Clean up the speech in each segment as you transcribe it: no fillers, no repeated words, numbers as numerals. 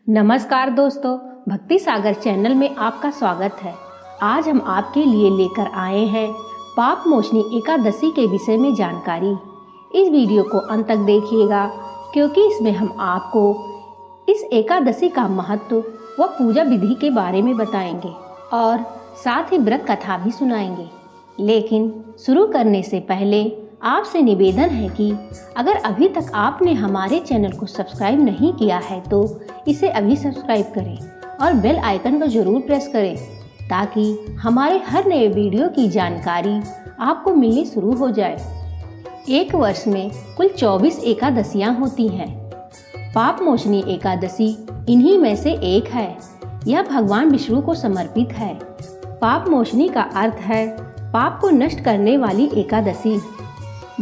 नमस्कार दोस्तों, भक्ति सागर चैनल में आपका स्वागत है। आज हम आपके लिए लेकर आए हैं पाप मोचनी एकादशी के विषय में जानकारी। इस वीडियो को अंत तक देखिएगा क्योंकि इसमें हम आपको इस एकादशी का महत्व व पूजा विधि के बारे में बताएंगे और साथ ही व्रत कथा भी सुनाएंगे। लेकिन शुरू करने से पहले आपसे निवेदन है कि अगर अभी तक आपने हमारे चैनल को सब्सक्राइब नहीं किया है तो इसे अभी सब्सक्राइब करें और बेल आइकन को जरूर प्रेस करें ताकि हमारे हर नए वीडियो की जानकारी आपको मिलनी शुरू हो जाए। एक वर्ष में कुल 24 एकादशियां होती हैं। पाप मोचनी एकादशी इन्हीं में से एक है। यह भगवान विष्णु को समर्पित है। पाप मोचनी का अर्थ है पाप को नष्ट करने वाली एकादशी।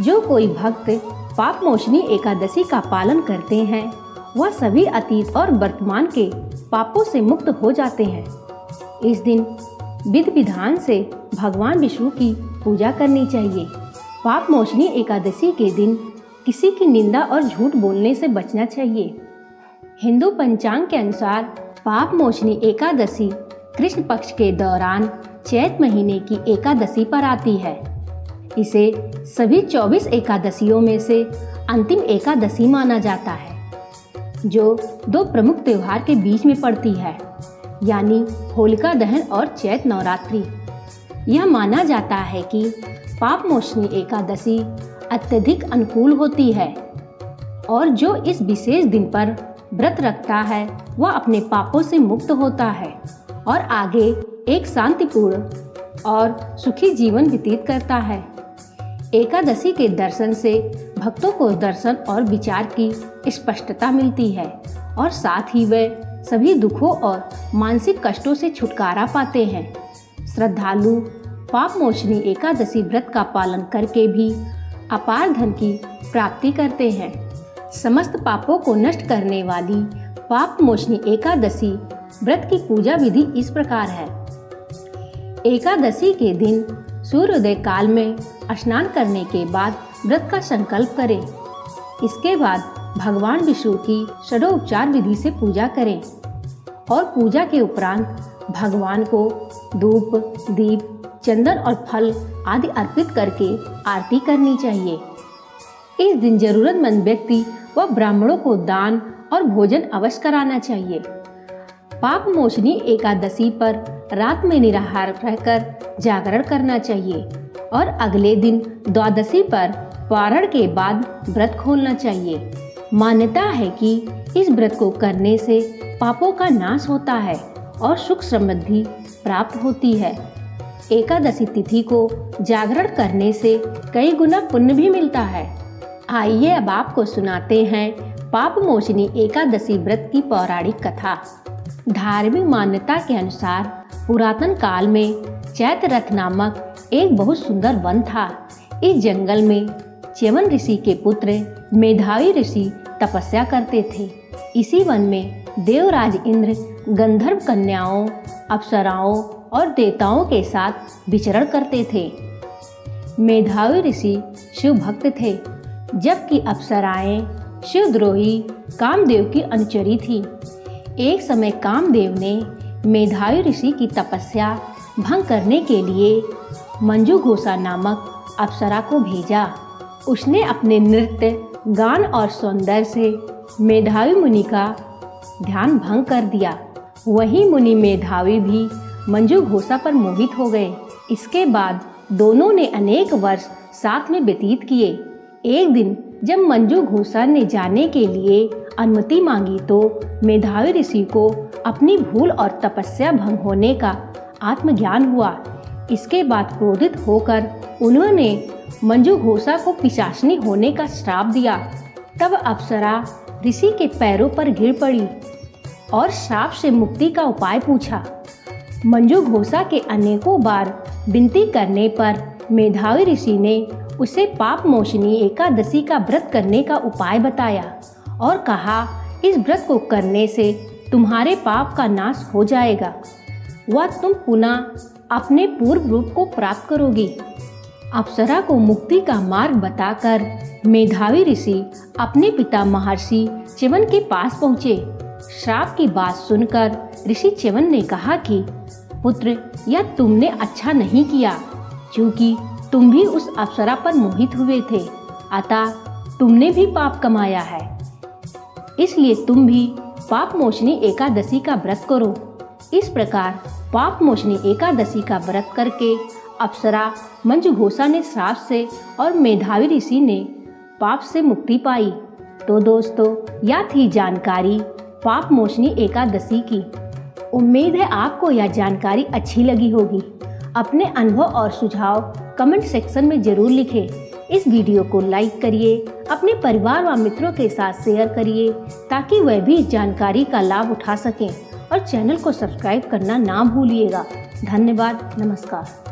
जो कोई भक्त पाप मोचनी एकादशी का पालन करते हैं वह सभी अतीत और वर्तमान के पापों से मुक्त हो जाते हैं। इस दिन विधि विधान से भगवान विष्णु की पूजा करनी चाहिए। पाप मोचनी एकादशी के दिन किसी की निंदा और झूठ बोलने से बचना चाहिए। हिंदू पंचांग के अनुसार पाप मोचनी एकादशी कृष्ण पक्ष के दौरान चैत महीने की एकादशी पर आती है। इसे सभी 24 एकादशियों में से अंतिम एकादशी माना जाता है, जो दो प्रमुख त्योहार के बीच में पड़ती है, यानी होलिका दहन और चैत नवरात्रि। यह माना जाता है कि पाप मोचनी एकादशी अत्यधिक अनुकूल होती है और जो इस विशेष दिन पर व्रत रखता है वह अपने पापों से मुक्त होता है और आगे एक शांतिपूर्ण और सुखी जीवन व्यतीत करता है। एकादशी के दर्शन से भक्तों को दर्शन और विचार की स्पष्टता मिलती है और साथ ही वे सभी दुखों और मानसिक कष्टों से छुटकारा पाते हैं। श्रद्धालु पाप मोचनी एकादशी व्रत का पालन करके भी अपार धन की प्राप्ति करते हैं। समस्त पापों को नष्ट करने वाली पाप मोचनी एकादशी व्रत की पूजा विधि इस प्रकार है। एकादशी के दिन सूर्योदय काल में स्नान करने के बाद व्रत का संकल्प करें। इसके बाद भगवान विष्णु की षडोपचार विधि से पूजा करें और पूजा के उपरांत भगवान को धूप, दीप, चंदन और फल आदि अर्पित करके आरती करनी चाहिए। इस दिन जरूरतमंद व्यक्ति व ब्राह्मणों को दान और भोजन अवश्य कराना चाहिए। पाप मोचनी एकादशी पर रात में निराहार रहकर जागरण करना चाहिए और अगले दिन द्वादशी पर पारण के बाद व्रत खोलना चाहिए। मान्यता है कि इस व्रत को करने से पापों का नाश होता है और सुख समृद्धि प्राप्त होती है। एकादशी तिथि को जागरण करने से कई गुना पुण्य भी मिलता है। आइए अब आपको सुनाते हैं पाप मोचनी एकादशी व्रत की पौराणिक कथा। धार्मिक मान्यता के अनुसार पुरातन काल में चैत रथ नामक एक बहुत सुंदर वन था। इस जंगल में च्यवन ऋषि के पुत्र मेधावी ऋषि तपस्या करते थे। इसी वन में देवराज इंद्र गंधर्व कन्याओं, अप्सराओं और देवताओं के साथ विचरण करते थे। मेधावी ऋषि शिव भक्त थे, जबकि अप्सराएं शिवद्रोही कामदेव की अनुचरी थी। एक समय कामदेव ने मेधावी ऋषि की तपस्या भंग करने के लिए मंजू घोषा नामक अप्सरा को भेजा। उसने अपने नृत्य, गान और सौंदर्य से मेधावी मुनि का ध्यान भंग कर दिया। वही मुनि मेधावी भी मंजू घोषा पर मोहित हो गए। इसके बाद दोनों ने अनेक वर्ष साथ में व्यतीत किए। एक दिन जब मंजू घोषा ने जाने के लिए अनुमति मांगी तो मेधावी ऋषि को अपनी भूल और तपस्या भंग होने का आत्मज्ञान हुआ। इसके बाद क्रोधित होकर उन्होंने मंजू घोषा को पिशाचनी होने का श्राप दिया। तब अप्सरा ऋषि के पैरों पर गिर पड़ी और श्राप से मुक्ति का उपाय पूछा। मंजू घोषा के अनेकों बार विनती करने पर मेधावी ऋषि ने उसे पाप मोचनी एकादशी का व्रत करने का उपाय बताया और कहा, इस व्रत को करने से तुम्हारे पाप का नाश हो जाएगा व तुम पुनः अपने पूर्व रूप को प्राप्त करोगी। अप्सरा को मुक्ति का मार्ग बताकर मेधावी ऋषि अपने पिता महर्षि च्यवन के पास पहुँचे श्राप की बात सुनकर ऋषि च्यवन ने कहा कि पुत्र, यह तुमने अच्छा नहीं किया, क्योंकि तुम भी उस अप्सरा पर मोहित हुए थे, अतः तुमने भी पाप कमाया है। इसलिए तुम भी पाप मोचनी एकादशी का व्रत करो। इस प्रकार पाप मोचनी एकादशी का व्रत करके अप्सरा मंजुघोषा ने श्राप से और मेधावी ऋषि ने पाप से मुक्ति पाई। तो दोस्तों, यह थी जानकारी पाप मोचनी एकादशी की। उम्मीद है आपको यह जानकारी अच्छी लगी होगी। अपने अनुभव और सुझाव कमेंट सेक्शन में जरूर लिखें। इस वीडियो को लाइक करिए, अपने परिवार व मित्रों के साथ शेयर करिए ताकि वह भी इस जानकारी का लाभ उठा सकें, और चैनल को सब्सक्राइब करना ना भूलिएगा। धन्यवाद। नमस्कार।